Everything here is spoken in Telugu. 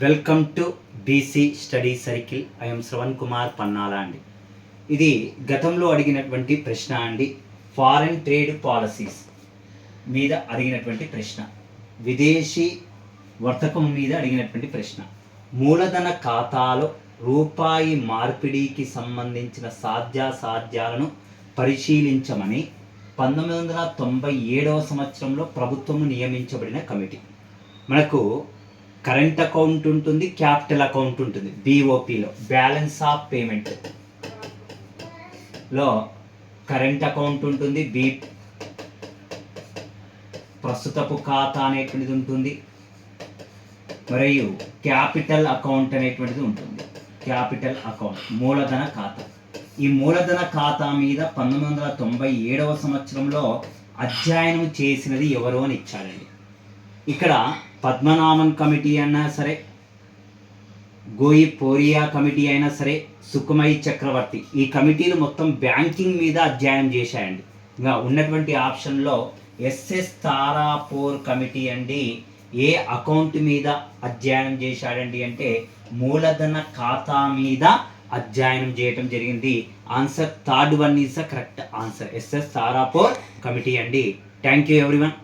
Welcome to BC study circle. I'm Shravan Kumar Pannala అండి. ఇది గతంలో అడిగినటువంటి ప్రశ్న అండి. ఫారెన్ ట్రేడ్ పాలసీస్ మీద అడిగినటువంటి ప్రశ్న, విదేశీ వర్తకం మీద అడిగినటువంటి ప్రశ్న. మూలధన ఖాతాలో రూపాయి మార్పిడికి సంబంధించిన సాధ్యాసాధ్యాలను పరిశీలించమని 1997 సంవత్సరంలో ప్రభుత్వం నియమించబడిన కమిటీ. మనకు కరెంట్ అకౌంట్ ఉంటుంది, క్యాపిటల్ అకౌంట్ ఉంటుంది. బీఓపిలో బ్యాలెన్స్ ఆఫ్ పేమెంట్ లో కరెంట్ అకౌంట్ ఉంటుంది, ప్రస్తుతపు ఖాతా అనేటువంటిది ఉంటుంది, మరియు క్యాపిటల్ అకౌంట్ అనేటువంటిది ఉంటుంది. క్యాపిటల్ అకౌంట్ మూలధన ఖాతా. ఈ మూలధన ఖాతా మీద 1997 సంవత్సరంలో అధ్యయనం చేసినది ఎవరో అని ఇచ్చాడండి. ఇక్కడ పద్మనాభన్ కమిటీ అయినా సరే, గోయి పోరియా కమిటీ అయినా సరే, సుకుమై చక్రవర్తి, ఈ కమిటీలు మొత్తం బ్యాంకింగ్ మీద అధ్యయనం చేశాయండి. ఇంకా ఉన్నటువంటి ఆప్షన్లో ఎస్ఎస్ తారాపూర్ కమిటీ అండి ఏ అకౌంట్ మీద అధ్యయనం చేశాడండి అంటే మూలధన ఖాతా మీద అధ్యయనం చేయటం జరిగింది. Answer third one is the correct answer. SS Tarapur committee అండి. Thank you everyone.